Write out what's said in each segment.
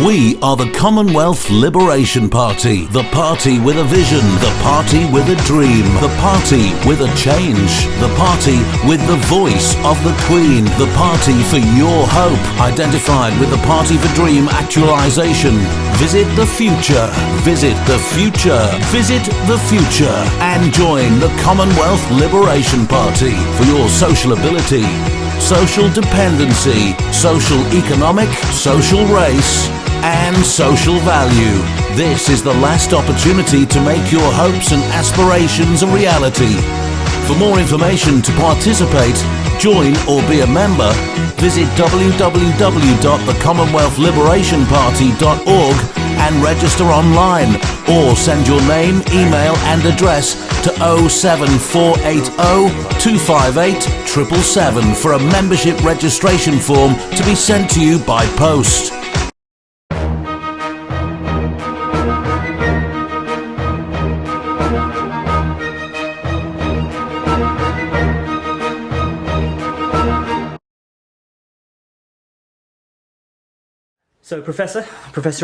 We are the Commonwealth Liberation Party, the party with a vision, the party with a dream, the party with a change, the party with the voice of the Queen, the party for your hope, identified with the Party for Dream actualization. Visit the future, visit the future, visit the future, and join the Commonwealth Liberation Party for your social ability, social dependency, social economic, social race, and social value. This is the last opportunity to make your hopes and aspirations a reality. For more information to participate, join or be a member, visit www.thecommonwealthliberationparty.org and register online, or send your name, email and address to 07480 258 777 for a membership registration form to be sent to you by post. So, Professor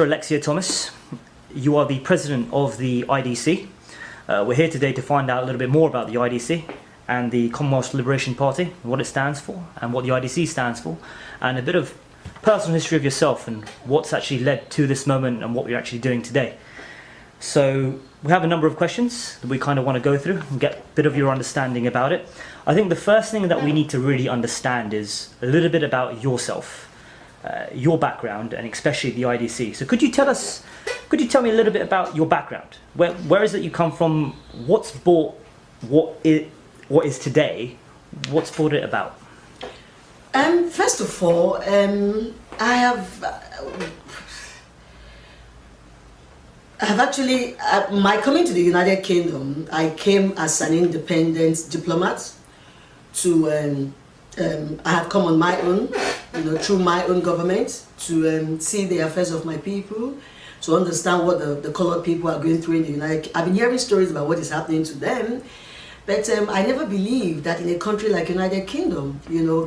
Alexia Thomas, you are the president of the IDC. We're here today to find out a little bit more about the IDC and the Commonwealth Liberation Party, what it stands for and what the IDC stands for, and a bit of personal history of yourself and what's actually led to this moment and what we're actually doing today. So, we have a number of questions that we kind of want to go through and get a bit of your understanding about it. I think the first thing that we need to really understand is a little bit about yourself. Your background, and especially the IDC. So could you tell me a little bit about your background? Where is it you come from? What's brought what is today? What's brought it about? First of all, I have actually, my coming to the United Kingdom, I came as an independent diplomat to I have come on my own, through my own government to see the affairs of my people, to understand what the colored people are going through in the United. I've been hearing stories about what is happening to them, but I never believed that in a country like United Kingdom,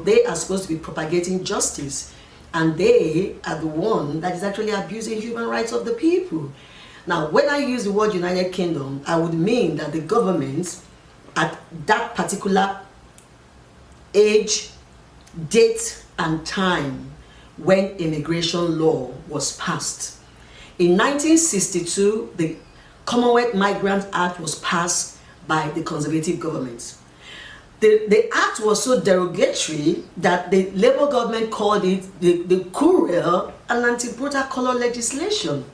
they are supposed to be propagating justice, and they are the one that is actually abusing human rights of the people. Now, when I use the word United Kingdom, I would mean that the government at that particular age, date and time when immigration law was passed. In 1962, the Commonwealth Migrant Act was passed by the Conservative government. The act was so derogatory that the Labour government called it the cruel and anti-protocol legislation.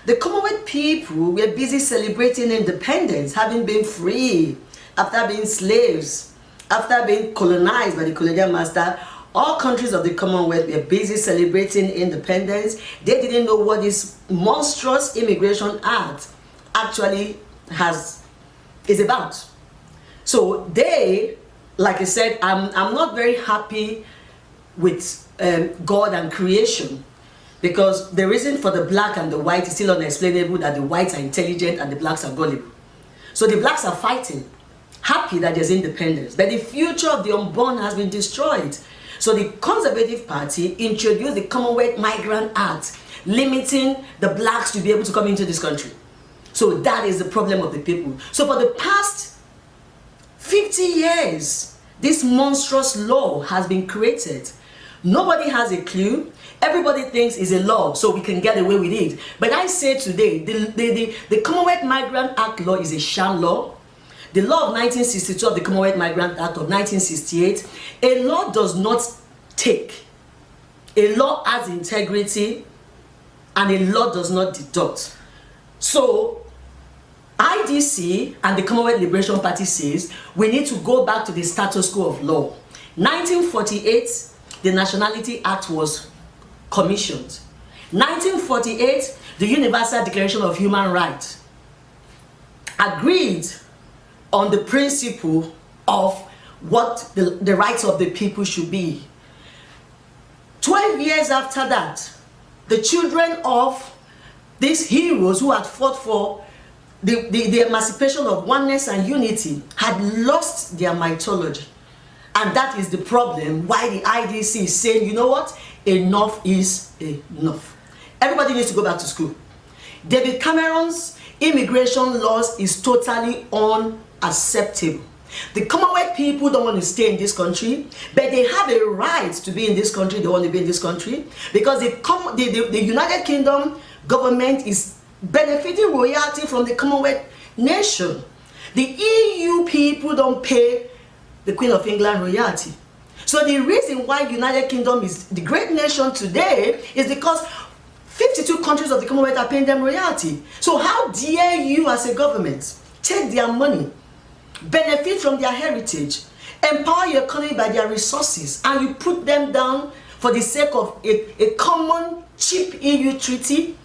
The Commonwealth people were busy celebrating independence, having been free after being slaves. After being colonized by the colonial master, all countries of the Commonwealth were busy celebrating independence. They didn't know what this monstrous Immigration Act actually is about. So they, like I said, I'm not very happy with God and creation, because the reason for the black and the white is still unexplainable, that the whites are intelligent and the blacks are gullible. So the blacks are fighting, happy that there's independence, but the future of the unborn has been destroyed. So the Conservative Party introduced the Commonwealth Migrant Act, limiting the blacks to be able to come into this country. So that is the problem of the people. So for the past 50 years, this monstrous law has been created. Nobody has a clue. Everybody thinks it's a law, so we can get away with it. But I say today, the Commonwealth Migrant Act law is a sham law. The law of 1962 of the Commonwealth Migrant Act of 1968, a law does not take. A law has integrity, and a law does not deduct. So, IDC and the Commonwealth Liberation Party says we need to go back to the status quo of law. 1948, the Nationality Act was commissioned. 1948, the Universal Declaration of Human Rights agreed on the principle of what the rights of the people should be. 12 years after that, the children of these heroes who had fought for the emancipation of oneness and unity had lost their mythology. And that is the problem why the IDC is saying, you know what, enough is enough. Everybody needs to go back to school. David Cameron's immigration laws is totally unacceptable. The Commonwealth people don't want to stay in this country, but they have a right to be in this country. They want to be in this country because the United Kingdom government is benefiting royalty from the Commonwealth nation. The EU people don't pay the Queen of England royalty. So the reason why United Kingdom is the great nation today is because 52 countries of the Commonwealth are paying them royalty. So how dare you as a government take their money, benefit from their heritage, empower your economy by their resources, and you put them down for the sake of a common cheap EU treaty?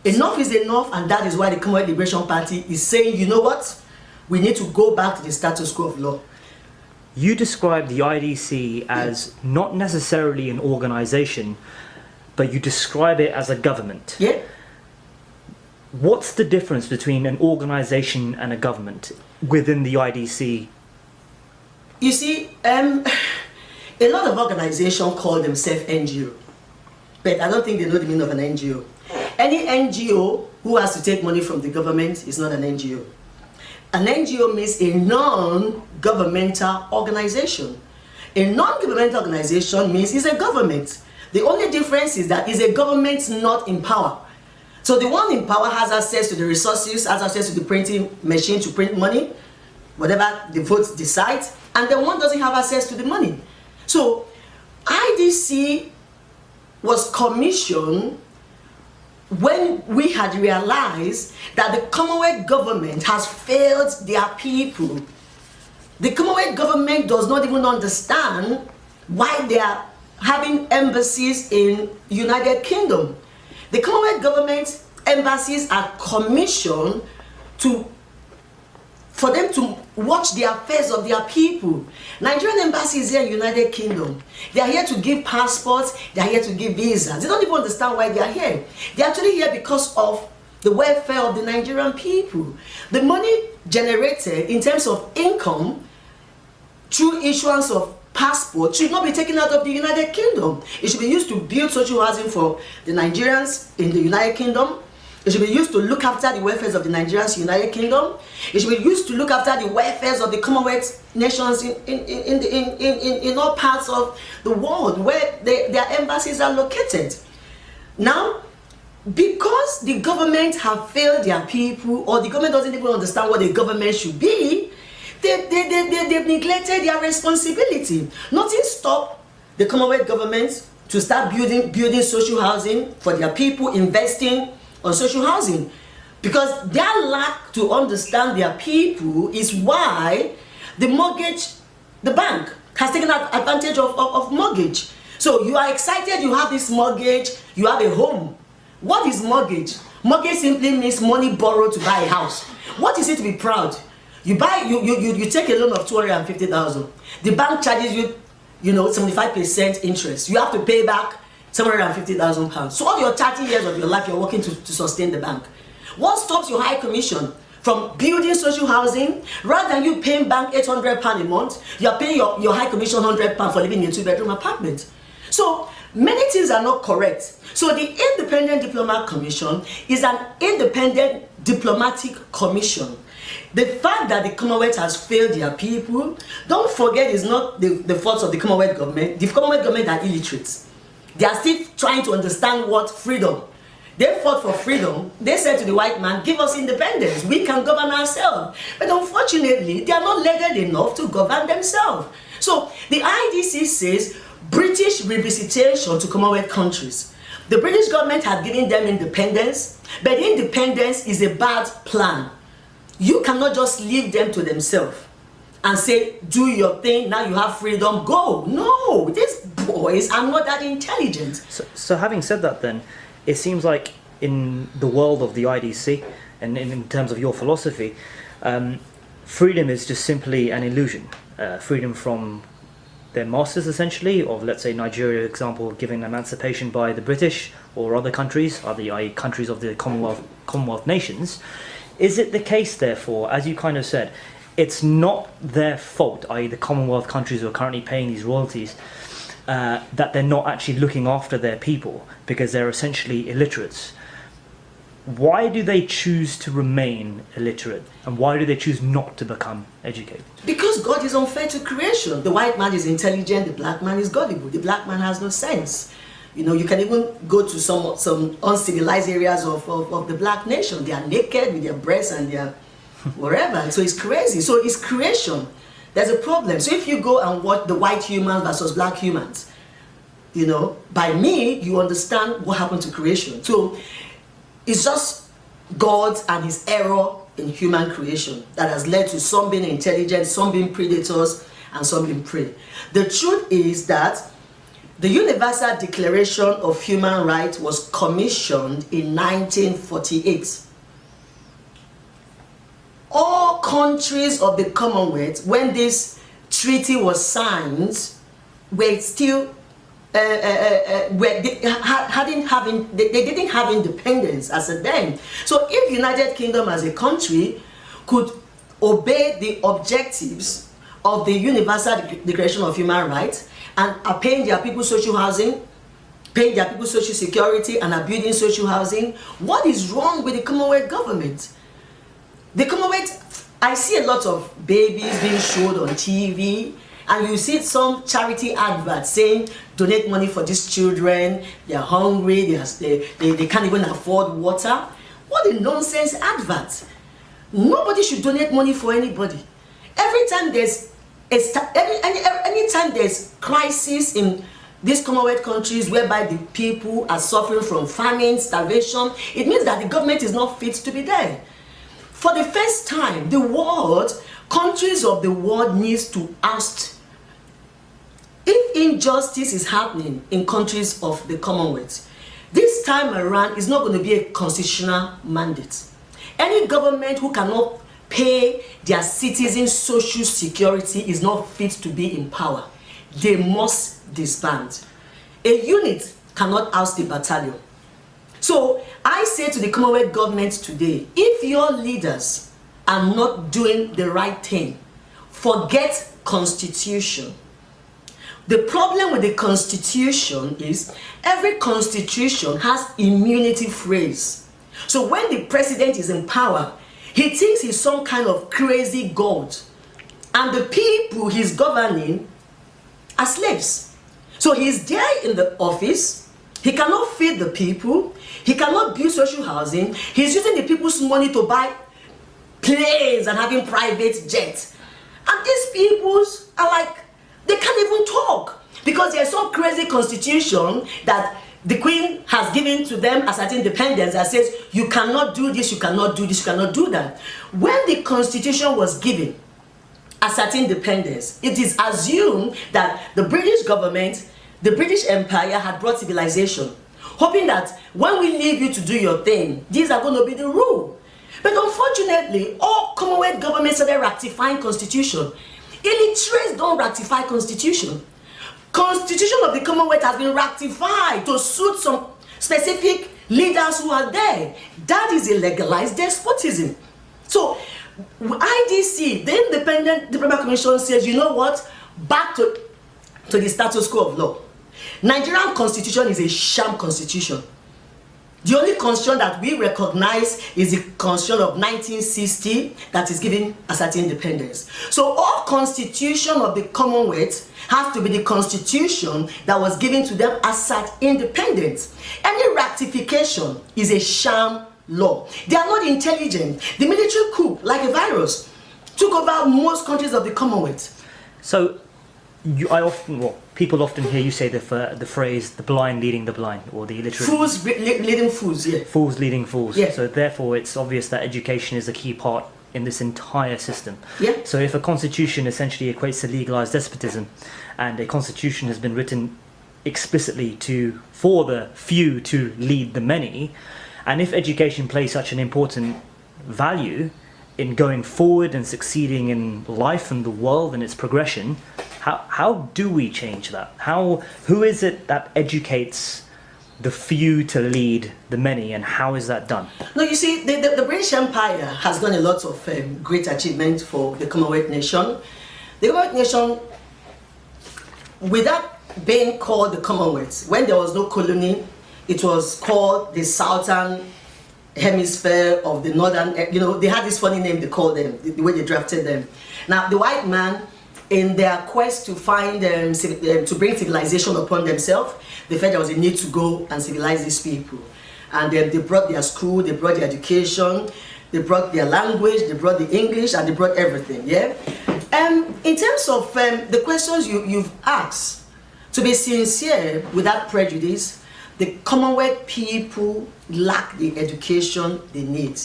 Enough is enough, and that is why the Commonwealth Liberation Party is saying, you know what? We need to go back to the status quo of law. You describe the IDC as not necessarily an organization, but you describe it as a government. Yeah. What's the difference between an organization and a government within the IDC? You see, a lot of organizations call themselves NGO, but I don't think they know the meaning of an NGO. Any NGO who has to take money from the government is not an NGO. An NGO means a non-governmental organization. A non-governmental organization means it's a government. The only difference is that it's a government not in power. So the one in power has access to the resources, has access to the printing machine to print money, whatever the vote decides, and the one doesn't have access to the money. So IDC was commissioned when we had realized that the Commonwealth government has failed their people. The Commonwealth government does not even understand why they are having embassies in United Kingdom. The Commonwealth government embassies are commissioned for them to watch the affairs of their people. Nigerian embassy is here in United Kingdom. They are here to give passports, they are here to give visas. They don't even understand why they are here. They are actually here because of the welfare of the Nigerian people. The money generated in terms of income through issuance of passport should not be taken out of the United Kingdom. It should be used to build social housing for the Nigerians in the United Kingdom. It should be used to look after the welfares of the Nigerians in the United Kingdom. It should be used to look after the welfares of the Commonwealth nations in all parts of the world where their embassies are located. Now, because the government have failed their people, or the government doesn't even understand what the government should be, they've neglected their responsibility. Nothing stopped the Commonwealth government to start building social housing for their people, investing on social housing, because their lack to understand their people is why the bank has taken advantage of mortgage. So you are excited, you have this mortgage, you have a home. What is mortgage? Mortgage simply means money borrowed to buy a house. What is it to be proud? You take a loan of 250,000. The bank charges you, 75% interest. You have to pay back 750,000 pounds. So all your 30 years of your life, you're working to sustain the bank. What stops your high commission from building social housing? Rather than you paying bank 800 pounds a month, you're paying your high commission 100 pounds for living in a 2-bedroom apartment. So many things are not correct. So the Independent Diplomat Commission is an independent diplomatic commission. The fact that the Commonwealth has failed their people, don't forget, is not the fault of the Commonwealth government. The Commonwealth government are illiterate. They are still trying to understand what freedom. They fought for freedom. They said to the white man, give us independence. We can govern ourselves. But unfortunately, they are not learned enough to govern themselves. So the IDC says British revisitation to Commonwealth countries. The British government had given them independence, but independence is a bad plan. You cannot just leave them to themselves and say, do your thing, now you have freedom, go. No, these boys are not that intelligent. So having said that then, it seems like in the world of the IDC, and in terms of your philosophy, freedom is just simply an illusion. Freedom from their masters, essentially, of, let's say, Nigeria, example, given emancipation by the British or other countries, i.e. countries of the Commonwealth nations. Is it the case, therefore, as you kind of said, it's not their fault, i.e. the Commonwealth countries who are currently paying these royalties, that they're not actually looking after their people because they're essentially illiterates. Why do they choose to remain illiterate, and why do they choose not to become educated? Because God is unfair to creation. The white man is intelligent, the black man is gullible. The black man has no sense. You know, you can even go to some uncivilized areas of the black nation. They are naked with their breasts and their whatever. So it's crazy. So it's creation. There's a problem. So if you go and watch the white humans versus black humans, you know, by me, you understand what happened to creation. So it's just God and his error in human creation that has led to some being intelligent, some being predators, and some being prey. The truth is that the Universal Declaration of Human Rights was commissioned in 1948. All countries of the Commonwealth, when this treaty was signed, were still they didn't have independence as a then. So if United Kingdom as a country could obey the objectives of the Universal Declaration of Human Rights and are paying their people social housing, paying their people social security, and are building social housing, what is wrong with the Commonwealth government? The Commonwealth, I see a lot of babies being showed on TV, and you see some charity adverts saying, donate money for these children, they are hungry, they can't even afford water. What a nonsense advert. Nobody should donate money for anybody. Every time there's anytime there's crisis in these Commonwealth countries whereby the people are suffering from famine, starvation, it means that the government is not fit to be there. For the first time, the world, countries of the world needs to oust. If injustice is happening in countries of the Commonwealth, this time around is not going to be a constitutional mandate. Any government who cannot pay their citizens social security is not fit to be in power. They must disband. A unit cannot oust the battalion. So I say to the Commonwealth government today, if your leaders are not doing the right thing, forget constitution. The problem with the constitution is every constitution has immunity phrase. So when the president is in power, he thinks he's some kind of crazy god, and the people he's governing are slaves. So he's there in the office, he cannot feed the people, he cannot build social housing, he's using the people's money to buy planes and having private jets. And these people are like, they can't even talk because there's some crazy constitution that the Queen has given to them as an independence that says you cannot do this, you cannot do this, you cannot do that. When the constitution was given as an independence, it is assumed that the British government, the British Empire had brought civilization, hoping that when we leave you to do your thing, these are going to be the rule. But unfortunately, all Commonwealth governments started ratifying constitution. Illiterates don't ratify constitution. Constitution of the Commonwealth has been ratified to suit some specific leaders who are there. That is a legalized despotism. So IDC, the Independent Diplomatic Commission, says, you know what? Back to the status quo of law. Nigerian constitution is a sham constitution. The only constitution that we recognize is the constitution of 1960 that is giving us at independence. So all constitution of the Commonwealth has to be the constitution that was given to them as at independence. Any ratification is a sham law. They are not intelligent. The military coup, like a virus, took over most countries of the Commonwealth. So people often hear you say the phrase "the blind leading the blind" or the illiterate. Fools leading fools, yeah. Fools leading fools. Yeah. So therefore, it's obvious that education is a key part in this entire system. Yeah. So if a constitution essentially equates to legalized despotism, and a constitution has been written explicitly for the few to lead the many, and if education plays such an important value in going forward and succeeding in life and the world and its progression, how do we change that? Who is it that educates the few to lead the many, and how is that done? No, you see, the British Empire has done a lot of great achievements for the Commonwealth nation. The Commonwealth nation, without being called the Commonwealth. When there was no colony, it was called the Southern Hemisphere of the Northern, you know, they had this funny name they called them, the way they drafted them. Now, the white man, in their quest to find, to bring civilization upon themselves, they felt there was a need to go and civilize these people. And then they brought their school, they brought their education, they brought their language, they brought the English, and they brought everything, yeah? In terms of the questions you've asked, to be sincere, without prejudice, the Commonwealth people lack the education they need.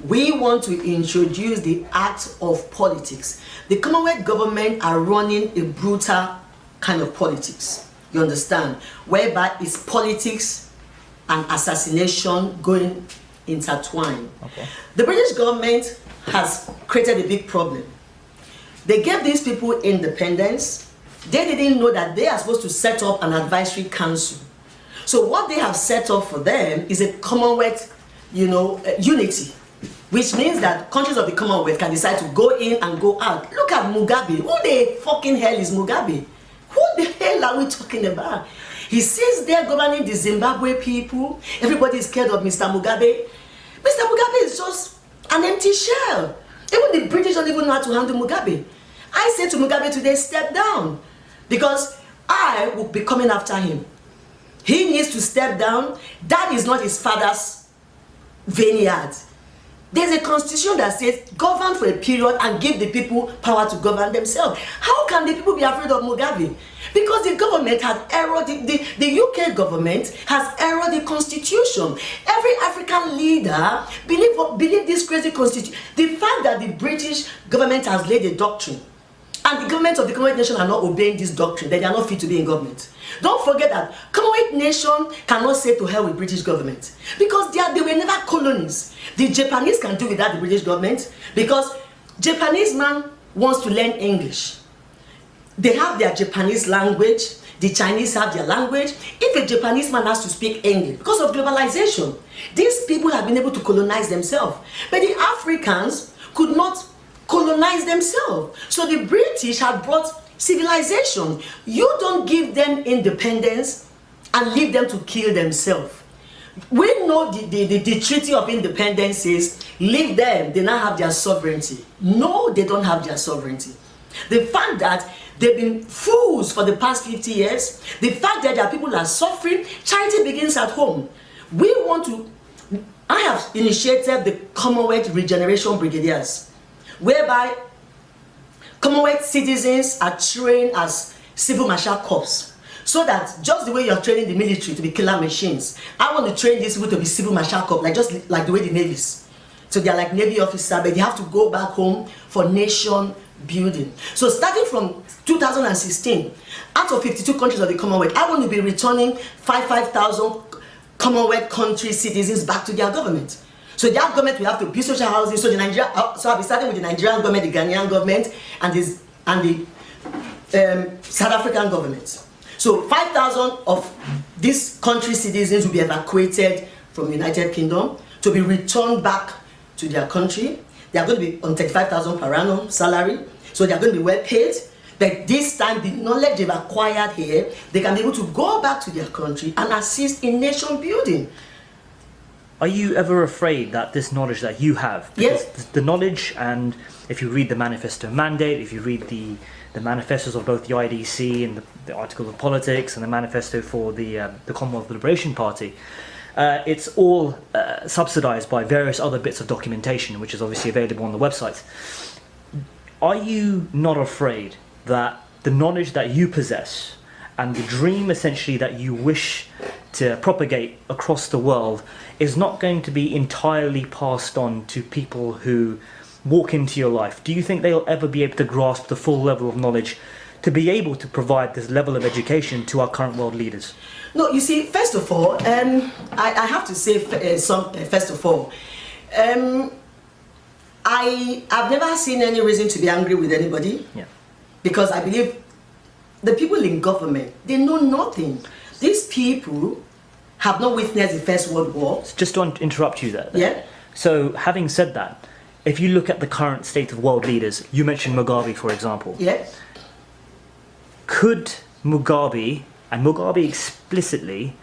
We want to introduce the art of politics. The Commonwealth government are running a brutal kind of politics, you understand, whereby it's politics and assassination going intertwined. Okay. The British government has created a big problem. They gave these people independence. They didn't know that they are supposed to set up an advisory council. So what they have set up for them is a Commonwealth, you know, unity, which means that countries of the Commonwealth can decide to go in and go out. Look at Mugabe. Who the fucking hell is Mugabe? Who the hell are we talking about? He sits there governing the Zimbabwe people. Everybody is scared of Mr. Mugabe. Mr. Mugabe is just an empty shell. Even the British don't even know how to handle Mugabe. I say to Mugabe today, step down, because I will be coming after him. He needs to step down. That is not his father's vineyard. There's a constitution that says govern for a period and give the people power to govern themselves. How can the people be afraid of Mugabe? Because the government has errored, the UK government has errored the constitution. Every African leader believe this crazy constitution. The fact that the British government has laid a doctrine and the government of the Commonwealth nation are not obeying this doctrine, then they are not fit to be in government. Don't forget that Commonwealth nation cannot say to hell with British government, because they were never colonies. The Japanese can do without the British government, because Japanese man wants to learn English. They have their Japanese language, the Chinese have their language. If a Japanese man has to speak English, because of globalization, these people have been able to colonize themselves. But the Africans could not colonize themselves. So the British had brought civilization. You don't give them independence and leave them to kill themselves. We know the Treaty of Independence says, leave them, they now have their sovereignty. No, they don't have their sovereignty. The fact that they've been fools for the past 50 years, the fact that their people are suffering, charity begins at home. I have initiated the Commonwealth Regeneration Brigadiers, whereby Commonwealth citizens are trained as civil marshal corps. So that just the way you're training the military to be killer machines, I want to train these people to be civil marshal corps, just like the way the Navy is. So they're like Navy officers, but they have to go back home for nation building. So starting from 2016, out of 52 countries of the Commonwealth, I want to be returning 5,000 Commonwealth country citizens back to their government. So their government will have to build social housing. So I'll be starting with the Nigerian government, the Ghanaian government, and the South African government. So 5,000 of these country citizens will be evacuated from the United Kingdom to be returned back to their country. They are going to be on 35,000 per annum salary, so they are going to be well paid. But this time, the knowledge they've acquired here, they can be able to go back to their country and assist in nation building. Are you ever afraid that this knowledge that you have, yes, the knowledge, and if you read the manifesto mandate, if you read the manifestos of both the IDC and the Article of Politics and the manifesto for the Commonwealth Liberation Party, it's all subsidized by various other bits of documentation, which is obviously available on the website. Are you not afraid that the knowledge that you possess and the dream essentially that you wish to propagate across the world is not going to be entirely passed on to people who walk into your life? Do you think they'll ever be able to grasp the full level of knowledge to be able to provide this level of education to our current world leaders? No, you see, first of all, I have to say first of all, I've never seen any reason to be angry with anybody. Yeah. Because I believe the people in government, they know nothing. These people have not witnessed the First World War. Just to interrupt you there. Yeah. So, having said that, if you look at the current state of world leaders, you mentioned Mugabe, for example. Yeah. Could Mugabe, and Mugabe explicitly,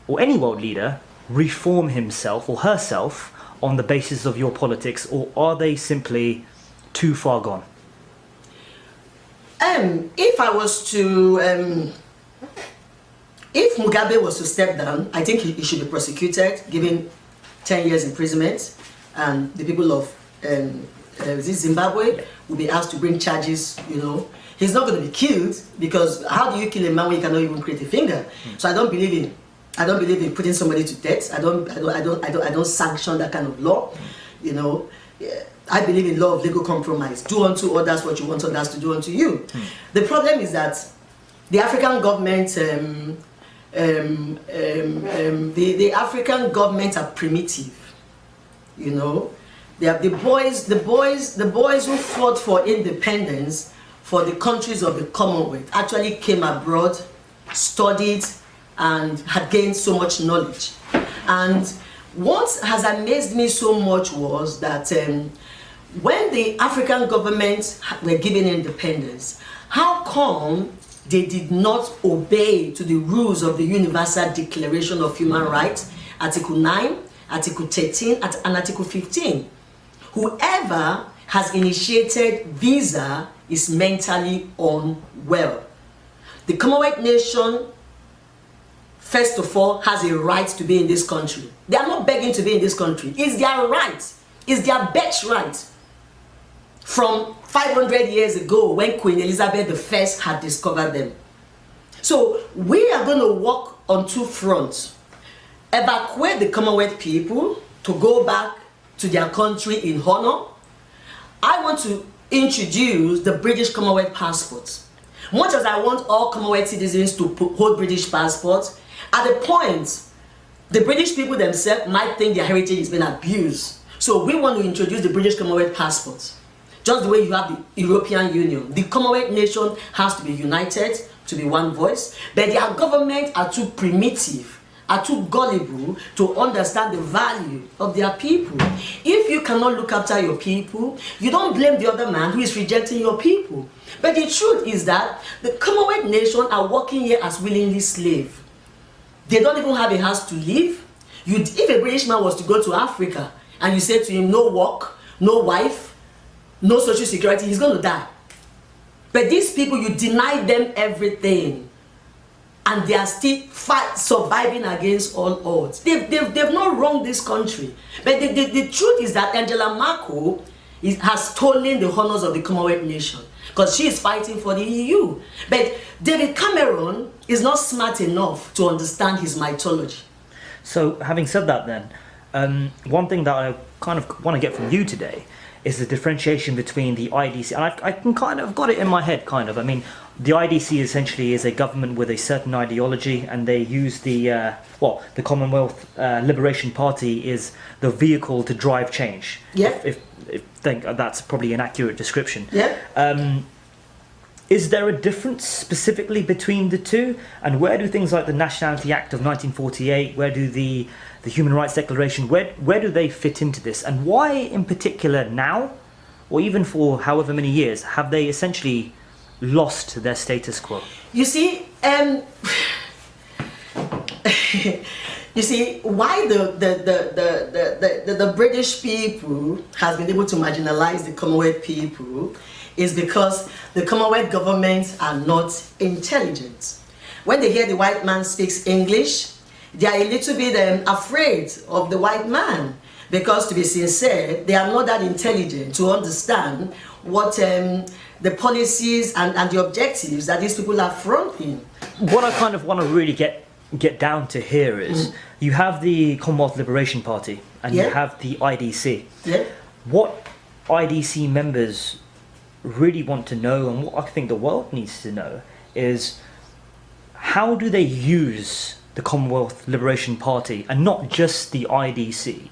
or any world leader, reform himself or herself on the basis of your politics, or are they simply too far gone? If I was to, if Mugabe was to step down, I think he should be prosecuted, given 10 years imprisonment, and the people of Zimbabwe will be asked to bring charges. You know, he's not going to be killed, because how do you kill a man when you cannot even create a finger? So I don't believe in putting somebody to death. I don't sanction that kind of law. You know, I believe in law of legal compromise. Do unto others what you want others to do unto you. The problem is that the African government, the African government are primitive. You know, they are the boys who fought for independence for the countries of the Commonwealth actually came abroad, studied, and had gained so much knowledge. And what has amazed me so much was that when the African governments were given independence, how come they did not obey to the rules of the Universal Declaration of Human Rights, Article 9, Article 13, and Article 15? Whoever has initiated visa is mentally unwell. The Commonwealth nation, first of all, has a right to be in this country. They are not begging to be in this country. It's their right. It's their birthright. From 500 years ago, when Queen Elizabeth I had discovered them. So we are going to work on two fronts. Evacuate the Commonwealth people to go back to their country in honor. I want to introduce the British Commonwealth passports. Much as I want all Commonwealth citizens to hold British passports, at the point, the British people themselves might think their heritage is being abused. So we want to introduce the British Commonwealth passports. Just the way you have the European Union. The Commonwealth nation has to be united, to be one voice, but their government are too primitive, are too gullible to understand the value of their people. If you cannot look after your people, you don't blame the other man who is rejecting your people. But the truth is that the Commonwealth nation are working here as willingly slaves. They don't even have a house to live. If a British man was to go to Africa and you say to him, no work, no wife, no social security, he's going to die. But these people, you deny them everything, and they are still surviving against all odds. They've not wronged this country. But the truth is that Angela Merkel has stolen the honors of the Commonwealth nation, because she is fighting for the EU. But David Cameron is not smart enough to understand his mythology. So having said that then, one thing that I kind of want to get from you today is the differentiation between the IDC, and I can kind of got it in my head, kind of. I mean, the IDC essentially is a government with a certain ideology, and they use the Commonwealth Liberation Party is the vehicle to drive change. Yeah. If think that's probably an accurate description. Yeah. Is there a difference specifically between the two? And where do things like the Nationality Act of 1948, where do the Human Rights Declaration, where do they fit into this? And why in particular now, or even for however many years, have they essentially lost their status quo? You see, why the British people has been able to marginalize the Commonwealth people is because the Commonwealth governments are not intelligent. When they hear the white man speaks English, they are a little bit afraid of the white man, because, to be sincere, they are not that intelligent to understand what the policies and the objectives that these people are fronting. What I kind of want to really get down to here is you have the Commonwealth Liberation Party and you have the IDC. Yeah. What IDC members really want to know, and what I think the world needs to know, is how do they use the Commonwealth Liberation Party, and not just the IDC,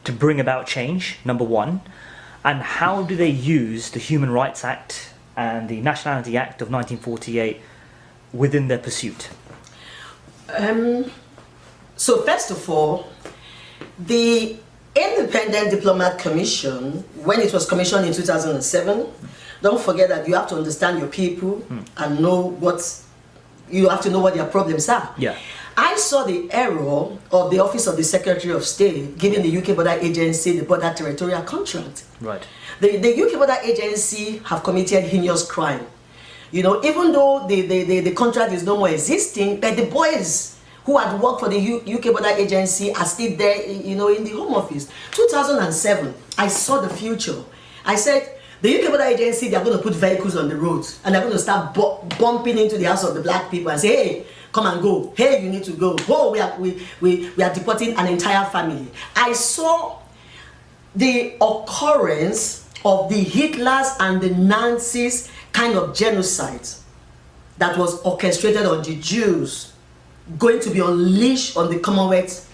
to bring about change, number one, and how do they use the Human Rights Act and the Nationality Act of 1948 within their pursuit? So first of all, the Independent Diplomat Commission, when it was commissioned in 2007, don't forget that you have to understand your people and know what you have to know what their problems are. Yeah. I saw the error of the Office of the Secretary of State giving the UK Border Agency the border territorial contract. Right. The UK Border Agency have committed heinous crime. You know, even though the contract is no more existing, but the boys who had worked for the UK Border Agency are still there, you know, in the Home Office. 2007, I saw the future. I said, the UK Border Agency, they're going to put vehicles on the roads and they're going to start bumping into the house of the black people and say, hey, come and go. Hey, you need to go. Oh, we are deporting an entire family. I saw the occurrence of the Hitlers and the Nazis kind of genocide that was orchestrated on the Jews going to be unleashed on the Commonwealth,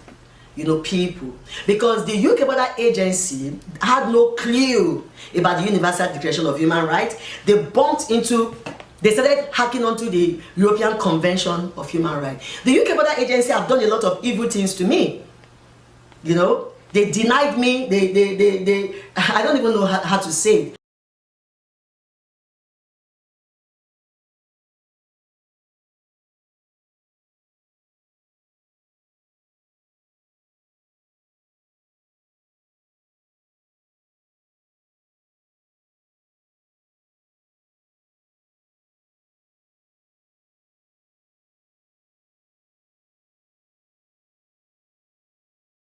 you know, people, because the UK Border Agency had no clue about the Universal Declaration of Human Rights. They started hacking onto the European Convention of Human Rights. The UK Border Agency have done a lot of evil things to me. You know, they denied me, I don't even know how to say it.